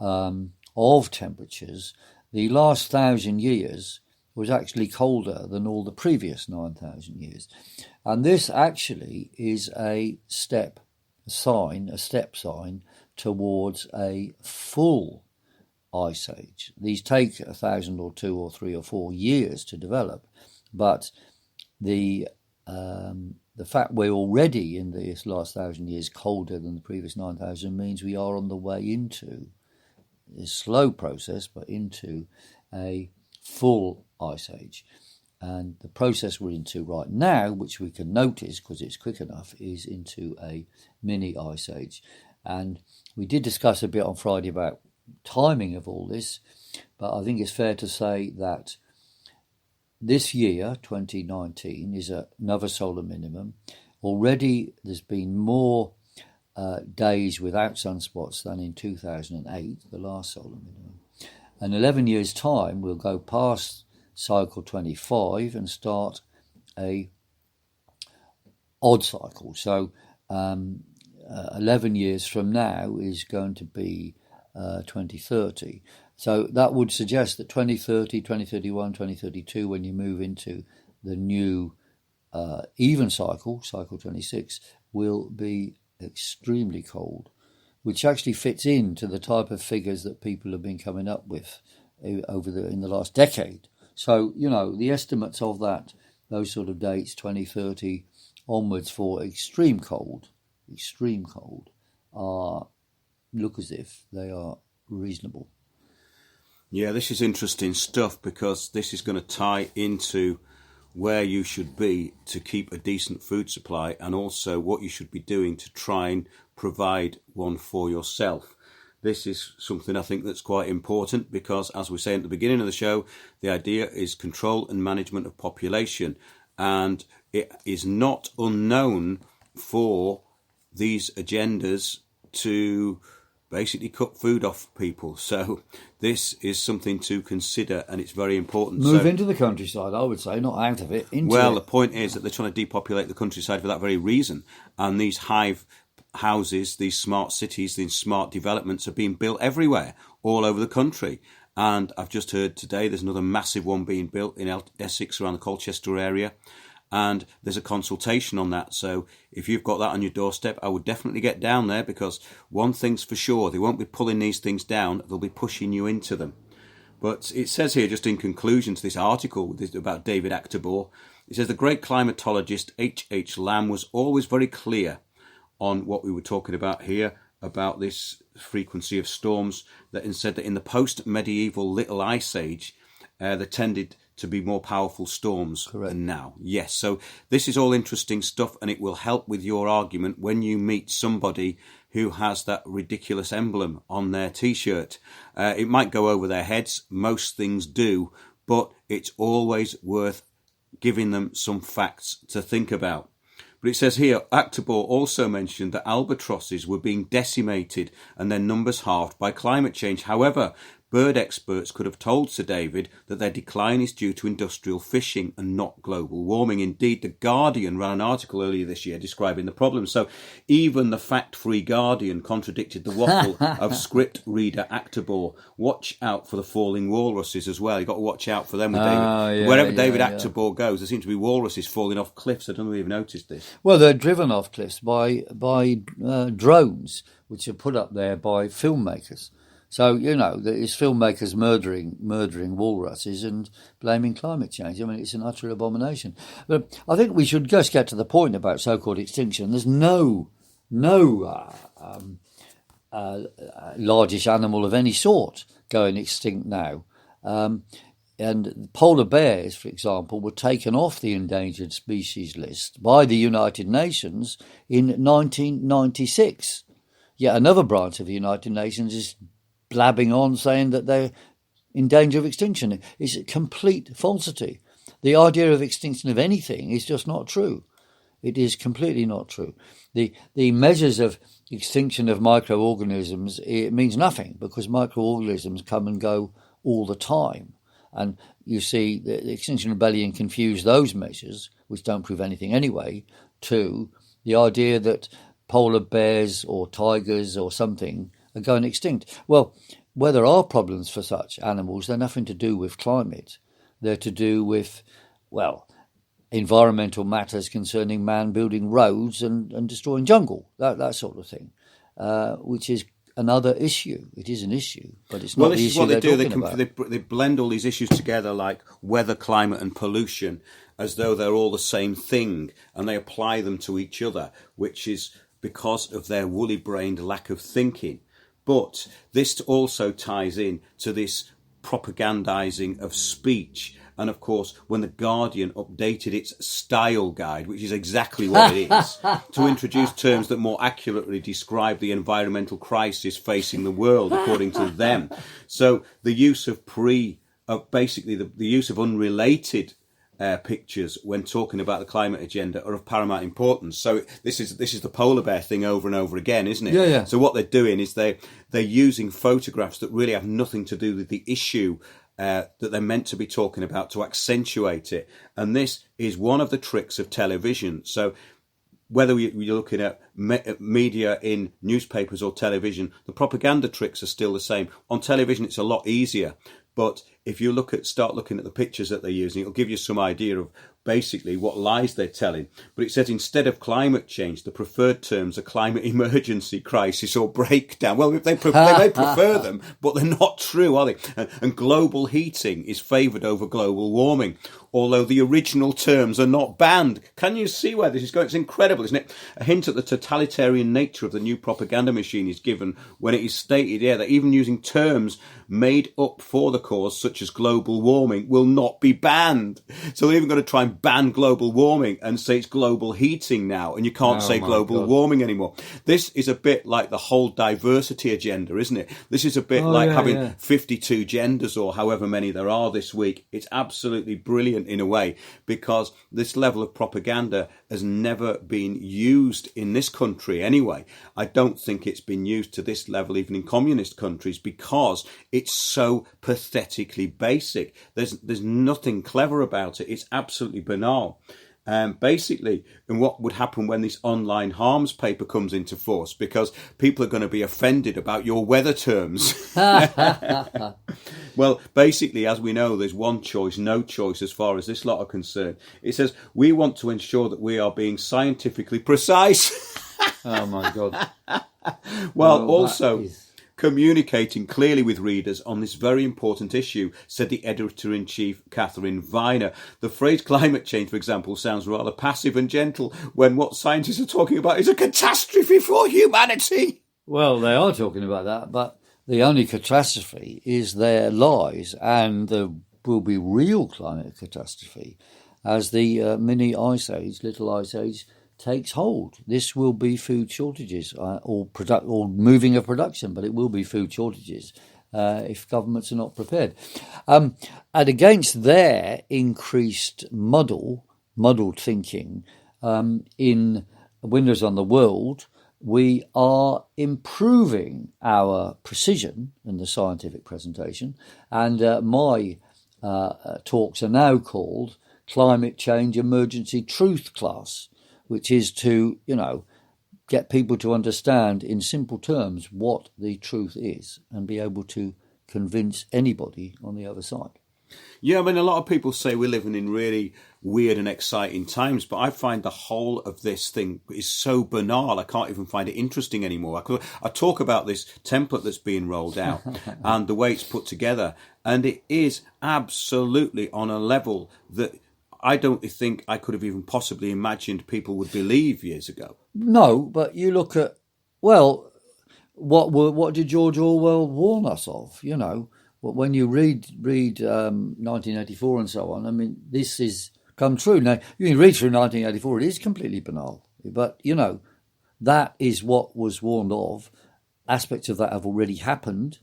of temperatures, the last 1,000 years was actually colder than all the previous 9,000 years. And this actually is a step sign towards a full ice age. These take 1,000 or 2 or 3 or 4 years to develop, but the fact we're already in this last 1,000 years colder than the previous 9,000 means we are on the way into a slow process, but into a full ice age. And the process we're into right now, which we can notice because it's quick enough, is into a mini ice age. And we did discuss a bit on Friday about timing of all this, but I think it's fair to say that this year, 2019, is another solar minimum. Already there's been more days without sunspots than in 2008, the last solar minimum. In 11 years' time, we'll go past cycle 25 and start a odd cycle. So 11 years from now is going to be 2030. So that would suggest that 2030, 2031, 2032, when you move into the new even cycle, cycle 26, will be extremely cold, which actually fits into the type of figures that people have been coming up with in the last decade. So, the estimates of those sort of dates, 2030 onwards, for extreme cold, are look as if they are reasonable. Yeah, this is interesting stuff, because this is going to tie into where you should be to keep a decent food supply, and also what you should be doing to try and provide one for yourself. This is something I think that's quite important, because, as we say at the beginning of the show, the idea is control and management of population, and it is not unknown for these agendas to basically cut food off people. So this is something to consider, and it's very important. Move into the countryside, I would say, not out of it. The point is that they're trying to depopulate the countryside for that very reason. And these hive houses, these smart cities, these smart developments are being built everywhere, all over the country. And I've just heard today there's another massive one being built in Essex, around the Colchester area. And there's a consultation on that. So if you've got that on your doorstep, I would definitely get down there, because one thing's for sure, they won't be pulling these things down, they'll be pushing you into them. But it says here, just in conclusion to this article about David Attenborough, it says the great climatologist H.H. Lamb was always very clear on what we were talking about here, about this frequency of storms, that said that in the post-medieval Little Ice Age, there tended to be more powerful storms than now. Yes, so this is all interesting stuff, and it will help with your argument when you meet somebody who has that ridiculous emblem on their T-shirt. It might go over their heads, most things do, but it's always worth giving them some facts to think about. But it says here, Attenborough also mentioned that albatrosses were being decimated and their numbers halved by climate change. However, bird experts could have told Sir David that their decline is due to industrial fishing and not global warming. Indeed, The Guardian ran an article earlier this year describing the problem. So even the fact-free Guardian contradicted the waffle of script reader Attenborough. Watch out for the falling walruses as well. You've got to watch out for them with David. Wherever David Attenborough goes, there seem to be walruses falling off cliffs. I don't know if you've noticed this. Well, they're driven off cliffs by drones, which are put up there by filmmakers. So, it's filmmakers murdering walruses and blaming climate change. I mean, it's an utter abomination. But I think we should just get to the point about so-called extinction. There's no largish animal of any sort going extinct now. And polar bears, for example, were taken off the endangered species list by the United Nations in 1996. Yet another branch of the United Nations is blabbing on saying that they're in danger of extinction. It's a complete falsity. The idea of extinction of anything is just not true. It is completely not true. The measures of extinction of microorganisms, it means nothing, because microorganisms come and go all the time. And you see the Extinction Rebellion confuse those measures, which don't prove anything anyway, to the idea that polar bears or tigers or something are going extinct. Well, where there are problems for such animals, they're nothing to do with climate. They're to do with, environmental matters concerning man building roads and destroying jungle, that sort of thing, which is another issue. It is an issue, but it's not the issue they're talking about. They blend all these issues together, like weather, climate and pollution, as though they're all the same thing, and they apply them to each other, which is because of their woolly-brained lack of thinking. But this also ties in to this propagandizing of speech. And of course, when The Guardian updated its style guide, which is exactly what it is, to introduce terms that more accurately describe the environmental crisis facing the world, according to them. So the use of basically the use of unrelated pictures when talking about the climate agenda are of paramount importance. So this is the polar bear thing over and over again, isn't it? Yeah. So what they're doing is they're using photographs that really have nothing to do with the issue that they're meant to be talking about to accentuate it. And this is one of the tricks of television. So whether you're looking at media in newspapers or television, the propaganda tricks are still the same. On television, it's a lot easier. But if you start looking at the pictures that they're using, it'll give you some idea of basically what lies they're telling. But it says instead of climate change, the preferred terms are climate emergency, crisis, or breakdown. Well, they may prefer them, but they're not true, are they? And global heating is favoured over global warming, although the original terms are not banned. Can you see where this is going? It's incredible, isn't it? A hint at the totalitarian nature of the new propaganda machine is given when it is stated, that even using terms made up for the cause, such as global warming, will not be banned. So they're even going to try and ban global warming and say it's global heating now, and you can't say global warming anymore. This is a bit like the whole diversity agenda, isn't it? This is a bit like having 52 genders or however many there are this week. It's absolutely brilliant in a way, because this level of propaganda has never been used in this country anyway. I don't think it's been used to this level even in communist countries, because it's so pathetically basic. There's nothing clever about it. It's absolutely banal. Basically, and what would happen when this online harms paper comes into force, because people are going to be offended about your weather terms. Well, basically, as we know, there's one choice, no choice as far as this lot are concerned. It says, we want to ensure that we are being scientifically precise. Oh, my God. Well, also communicating clearly with readers on this very important issue, said the editor-in-chief, Catherine Viner. The phrase climate change, for example, sounds rather passive and gentle when what scientists are talking about is a catastrophe for humanity. Well, they are talking about that, but the only catastrophe is their lies, and there will be real climate catastrophe as the mini ice age, little ice age, takes hold. This will be food shortages or moving of production, but it will be food shortages if governments are not prepared. And against their increased muddled thinking in Windows on the World, we are improving our precision in the scientific presentation, and my talks are now called Climate Change Emergency Truth Class, which is to, get people to understand in simple terms what the truth is and be able to convince anybody on the other side. Yeah, I mean, a lot of people say we're living in really weird and exciting times, but I find the whole of this thing is so banal, I can't even find it interesting anymore. I talk about this template that's being rolled out and the way it's put together, and it is absolutely on a level that I don't think I could have even possibly imagined people would believe years ago. No, but you look at, what did George Orwell warn us of? When you read 1984 and so on, I mean, this is come true. Now, you can read through 1984, it is completely banal. But, that is what was warned of. Aspects of that have already happened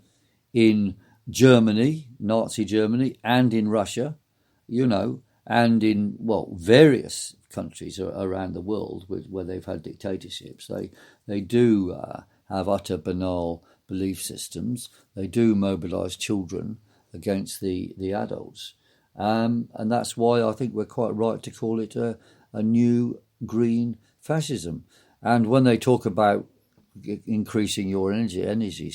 in Germany, Nazi Germany, and in Russia, and in, various countries around the world where they've had dictatorships. They do have utter banal belief systems. They do mobilise children against the adults. And that's why I think we're quite right to call it a new green fascism. And when they talk about increasing your energy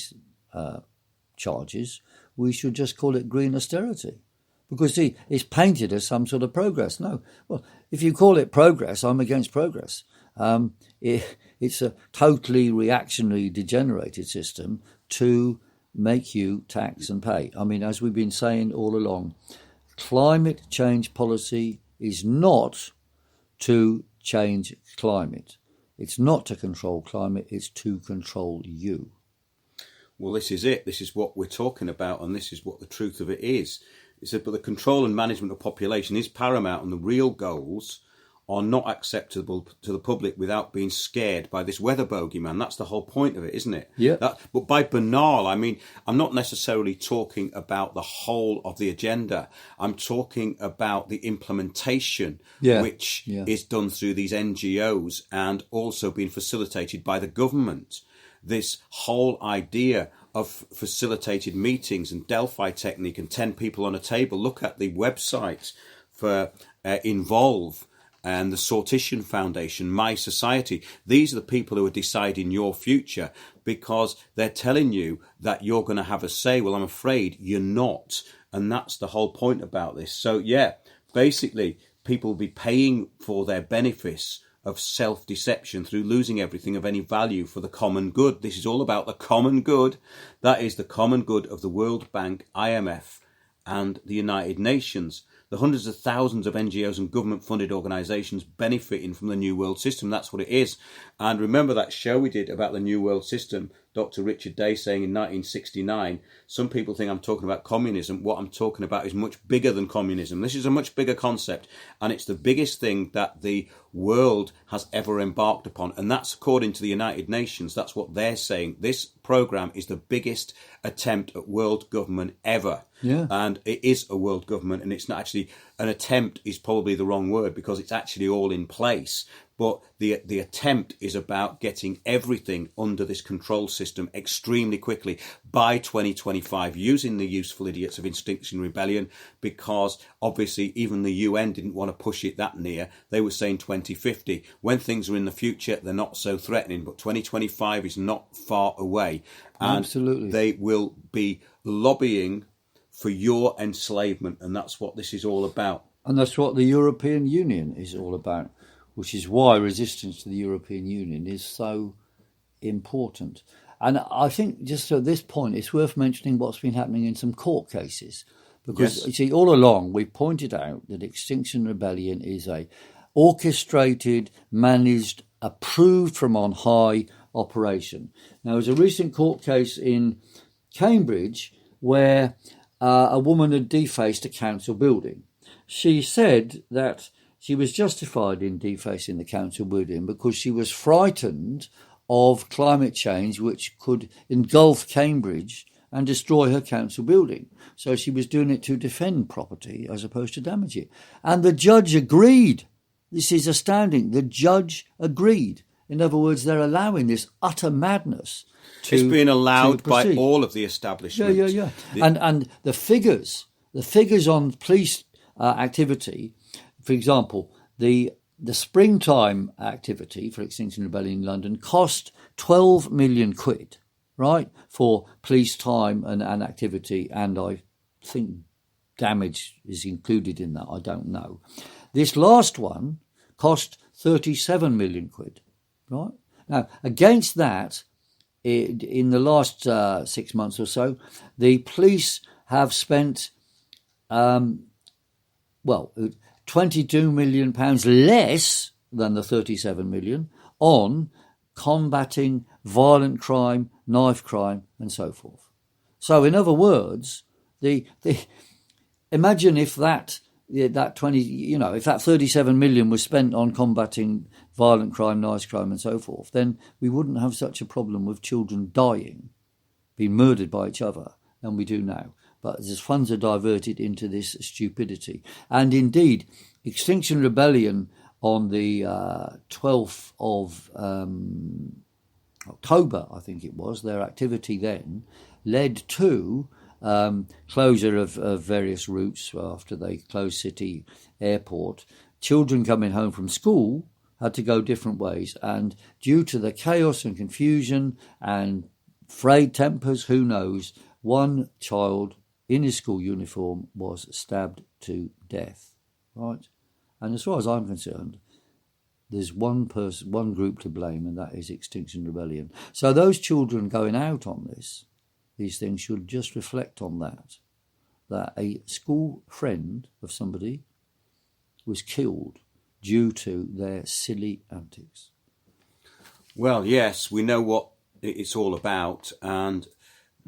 charges, we should just call it green austerity. Because, see, it's painted as some sort of progress. No. Well, if you call it progress, I'm against progress. It's a totally reactionary, degenerated system to make you tax and pay. I mean, as we've been saying all along, climate change policy is not to change climate. It's not to control climate, it's to control you. Well, this is it. This is what we're talking about, and this is what the truth of it is. It said, but the control and management of population is paramount, and the real goals are not acceptable to the public without being scared by this weather bogeyman. That's the whole point of it, isn't it? Yeah. But by banal, I mean, I'm not necessarily talking about the whole of the agenda. I'm talking about the implementation, which is done through these NGOs and also being facilitated by the government. This whole idea of facilitated meetings and Delphi technique and 10 people on a table. Look at the website for Involve and the Sortition Foundation, My Society. These are the people who are deciding your future because they're telling you that you're going to have a say. Well, I'm afraid you're not. And that's the whole point about this. So, yeah, basically, people will be paying for their benefits of self-deception through losing everything of any value for the common good. This is all about the common good. That is the common good of the World Bank, IMF, and the United Nations. The hundreds of thousands of NGOs and government-funded organisations benefiting from the New World System. That's what it is. And remember that show we did about the New World System, Dr. Richard Day saying in 1969, some people think I'm talking about communism. What I'm talking about is much bigger than communism. This is a much bigger concept, and it's the biggest thing that the world has ever embarked upon. And that's according to the United Nations. That's what they're saying. This programme is the biggest attempt at world government ever. Yeah. And it is a world government, and it's not actually an attempt is probably the wrong word because it's actually all in place. But the attempt is about getting everything under this control system extremely quickly by 2025, using the useful idiots of Extinction Rebellion, because obviously even the UN didn't want to push it that near. They were saying 2050. When things are in the future, they're not so threatening, but 2025 is not far away. And Absolutely. they will be lobbying for your enslavement, and that's what this is all about. And that's what the European Union is all about, which is why resistance to the European Union is so important. And I think just at this point, it's worth mentioning what's been happening in some court cases. Because, you see, all along, we pointed out that Extinction Rebellion is a orchestrated, managed, approved from on high operation. Now, there's a recent court case in Cambridge where a woman had defaced a council building. She said that she was justified in defacing the council building because she was frightened of climate change, which could engulf Cambridge and destroy her council building. So she was doing it to defend property as opposed to damage it. And the judge agreed. This is astounding. The judge agreed. In other words, they're allowing this utter madness to It's being allowed by proceed. all of the establishment. Yeah. And the figures on police activity, for example, the springtime activity for Extinction Rebellion in London cost 12 million quid, right, for police time and activity, and I think damage is included in that, I don't know. This last one cost 37 million quid, right? Now, against that, in the last 6 months or so, the police have spent, £22 million less than the 37 million on combating violent crime, knife crime, and so forth. So, in other words, imagine if that 37 million was spent on combating violent crime, knife crime, and so forth, then we wouldn't have such a problem with children dying, being murdered by each other, than we do now. But as funds are diverted into this stupidity. And indeed, Extinction Rebellion on the 12th of October, I think it was, their activity then led to closure of various routes after they closed City Airport. Children coming home from school had to go different ways. And due to the chaos and confusion and frayed tempers, who knows, one child in his school uniform was stabbed to death, right? And as far as I'm concerned, there's one group to blame, and that is Extinction Rebellion. So those children going out on these things should just reflect on that a school friend of somebody was killed due to their silly antics. Well, yes, we know what it's all about, and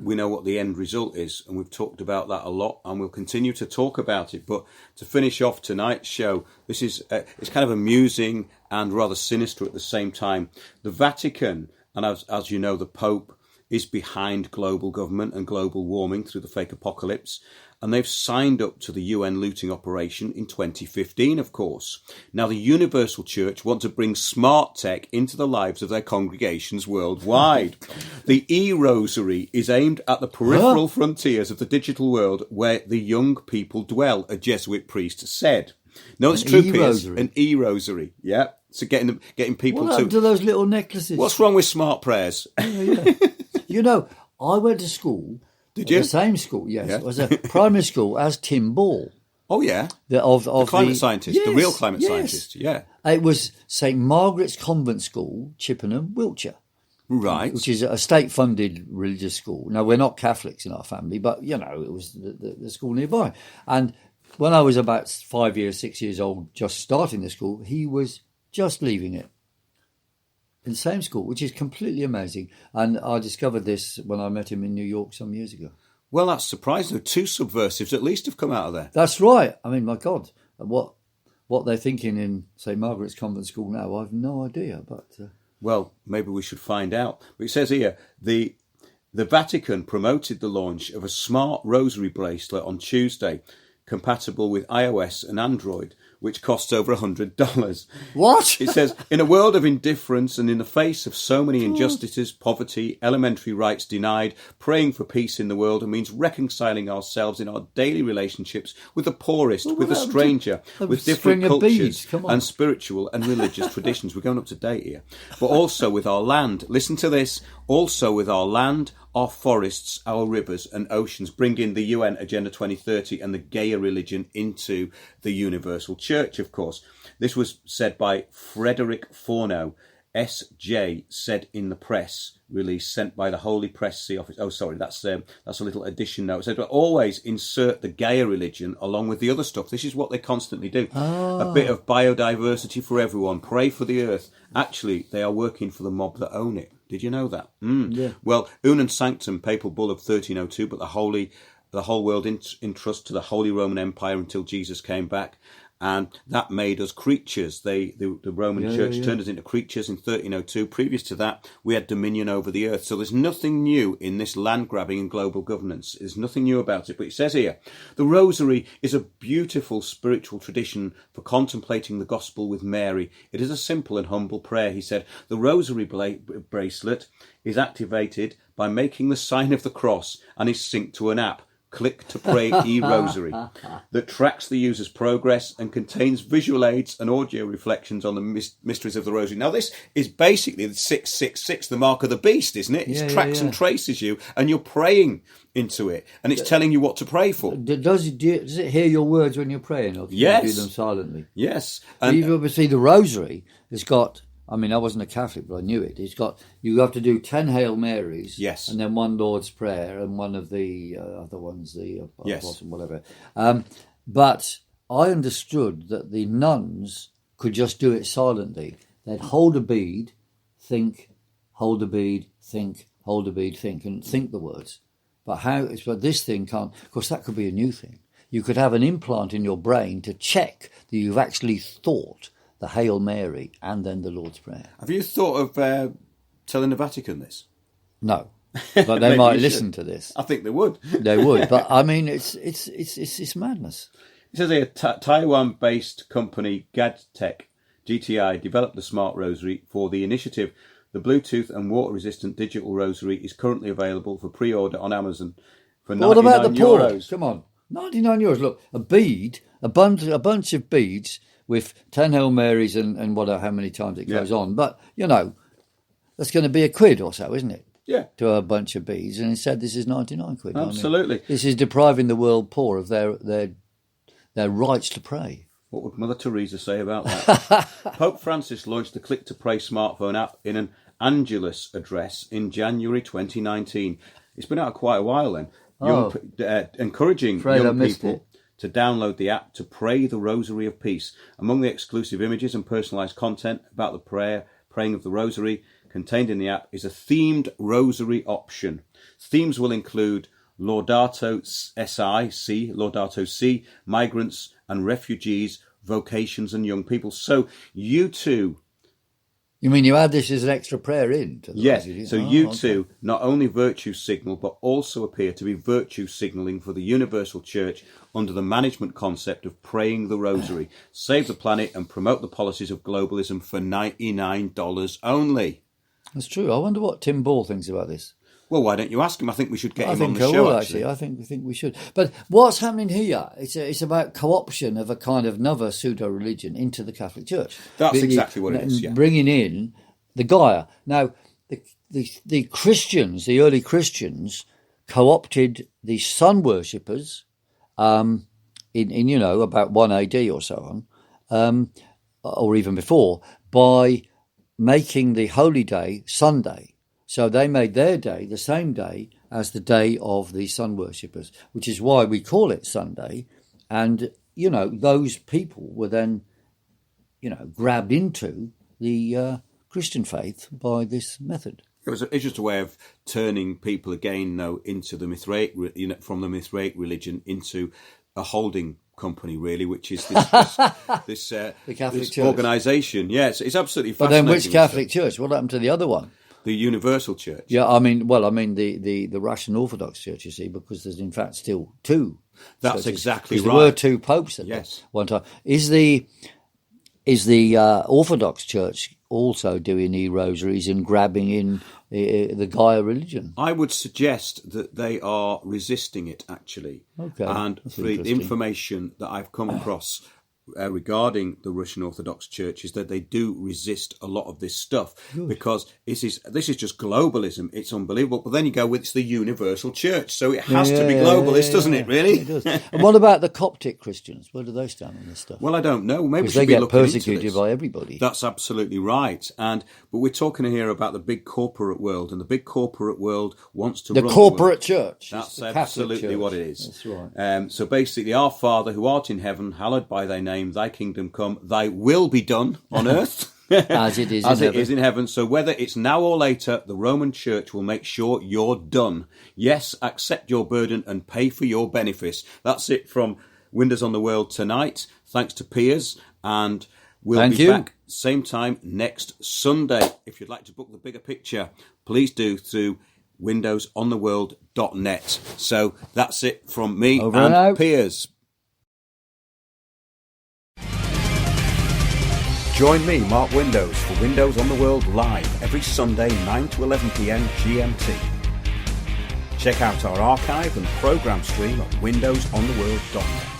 we know what the end result is, and we've talked about that a lot, and we'll continue to talk about it. But to finish off tonight's show, this is it's kind of amusing and rather sinister at the same time. The Vatican, and as you know, the Pope is behind global government and global warming through the fake apocalypse, and they've signed up to the UN looting operation in 2015, of course. Now, the Universal Church want to bring smart tech into the lives of their congregations worldwide. The e-rosary is aimed at the peripheral frontiers of the digital world where the young people dwell, a Jesuit priest said. No, it's true, Piers. An e-rosary, yeah. So getting people what happened to those little necklaces? What's wrong with smart prayers? Yeah. You know, I went to school Did you? The same school, yes. Yeah. It was a primary school as Tim Ball. Oh, yeah. The climate scientist, the Yes, real climate yes. scientist, yeah. It was St Margaret's Convent School, Chippenham, Wiltshire, Right. which is a state-funded religious school. Now, we're not Catholics in our family, but, it was the school nearby. And when I was about 6 years old, just starting the school, he was just leaving it in the same school, which is completely amazing. And I discovered this when I met him in New York some years ago. Well, that's surprising. 2 subversives at least have come out of there. That's right. I mean, my God, what they're thinking in St Margaret's Convent School now, I've no idea. But Well, maybe we should find out. But it says here, the Vatican promoted the launch of a smart rosary bracelet on Tuesday, compatible with iOS and Android, which costs over $100. what? It says, in a world of indifference and in the face of so many injustices, poverty, elementary rights denied, praying for peace in the world means reconciling ourselves in our daily relationships with the poorest, with the stranger, with different cultures and spiritual and religious traditions. We're going up to date here. But also with our land. Listen to this. Also with our land, our forests, our rivers and oceans, bringing the UN Agenda 2030 and the Gaia religion into the universal church, of course. This was said by Frederick Forno, SJ, said in the press release sent by the Holy Press Sea Office. Oh, sorry, that's a little addition note. It said, but always insert the Gaia religion along with the other stuff. This is what they constantly do. A bit of biodiversity for everyone. Pray for the earth. Actually, they are working for the mob that own it. Did you know that? Yeah. Well, Unum Sanctum, papal bull of 1302, but the whole world in trust to the Holy Roman Empire until Jesus came back. And that made us creatures. The Roman Church turned us into creatures in 1302. Previous to that, we had dominion over the earth. So there's nothing new in this land grabbing and global governance. There's nothing new about it. But it says here, the Rosary is a beautiful spiritual tradition for contemplating the gospel with Mary. It is a simple and humble prayer, he said. The Rosary bracelet is activated by making the sign of the cross and is synced to an app. Click to Pray e-Rosary that tracks the user's progress and contains visual aids and audio reflections on the mysteries of the Rosary. Now, this is basically the 666, the mark of the beast, isn't it? It tracks and traces you, and you're praying into it, and it's telling you what to pray for. Does it hear your words when you're praying, or can you do them silently? Yes. And you've obviously the Rosary has got. I mean, I wasn't a Catholic, but I knew it. You have to do 10 Hail Marys, yes, and then one Lord's Prayer, and one of the other ones, yes, whatever. But I understood that the nuns could just do it silently. They'd hold a bead, think, hold a bead, think, hold a bead, think, and think the words. But this thing can't. Of course, that could be a new thing. You could have an implant in your brain to check that you've actually thought the Hail Mary and then the Lord's Prayer. Have you thought of telling the Vatican this? No, but they might listen to this. I think they would. They would, but I mean, it's madness. It says here, Taiwan-based company GadTech, GTI, developed the Smart Rosary for the initiative. The Bluetooth and water-resistant digital rosary is currently available for pre-order on Amazon for €99. What about the poor? Come on, €99. Look, a bead, a bunch of beads with 10 Hail Marys and whatever, how many times it goes on. But, that's going to be £1 or so, isn't it? Yeah. To a bunch of beads. And instead, this is 99 quid. Absolutely. I mean, this is depriving the world poor of their rights to pray. What would Mother Teresa say about that? Pope Francis launched the Click to Pray smartphone app in an Angelus address in January 2019. It's been out quite a while then. Encouraging young people to download the app to pray the Rosary of Peace. Among the exclusive images and personalised content about the praying of the Rosary contained in the app is a themed Rosary option. Themes will include Laudato Si, migrants and refugees, vocations and young people. So you too... You mean you add this as an extra prayer in? Yes, too not only virtue signal, but also appear to be virtue signalling for the universal church under the management concept of praying the Rosary. Save the planet and promote the policies of globalism for $99 only. That's true. I wonder what Tim Ball thinks about this. Well, why don't you ask him? I think we should get him on the show, actually. I think we should. But what's happening here? It's about co-option of a kind of another pseudo-religion into the Catholic Church. That's exactly what it is, yeah. Bringing in the Gaia. Now, the Christians, the early Christians, co-opted the sun worshippers in about 1 AD or so on, or even before, by making the holy day Sunday. So they made their day the same day as the day of the sun worshippers, which is why we call it Sunday. And, those people were then, grabbed into the Christian faith by this method. It's just a way of turning people again, into the Mithraic, from the Mithraic religion into a holding company, really, which is this the Catholic this Church organisation. Yes, it's absolutely But fascinating. then which Catholic Church? What happened to the other one? The Universal Church. Yeah, I mean the Russian Orthodox Church, you see, because there's in fact still two. That's churches, exactly right. There were two popes at one time. Is the Orthodox Church also doing e-rosaries and grabbing in the Gaia religion? I would suggest that they are resisting it, actually. Okay, and the information that I've come across regarding the Russian Orthodox Church is that they do resist a lot of this stuff. Good. Because this is just globalism. It's unbelievable. But then you go, it's the Universal Church, so it has to be globalist, doesn't it? Really? It does. And what about the Coptic Christians? Where do they stand on this stuff? Well, I don't know. Maybe we because should they be get looking into persecuted this. by everybody. That's absolutely right. But we're talking here about the big corporate world, and the big corporate world wants to the run corporate the world. church. That's the absolutely church. what it is. That's right. So basically, our Father who art in heaven, hallowed by thy name, thy kingdom come, thy will be done on earth. As it is As in it heaven. is in heaven. So whether it's now or later, the Roman Church will make sure you're done. Yes, accept your burden and pay for your benefits. That's it from Windows on the World tonight. Thanks to Piers, and we'll be back same time next Sunday. If you'd like to book the bigger picture, please do through windowsontheworld.net. So that's it from me Over and out. Piers. Join me, Mark Windows, for Windows on the World live every Sunday 9 to 11 p.m. GMT. Check out our archive and programme stream at windowsontheworld.net.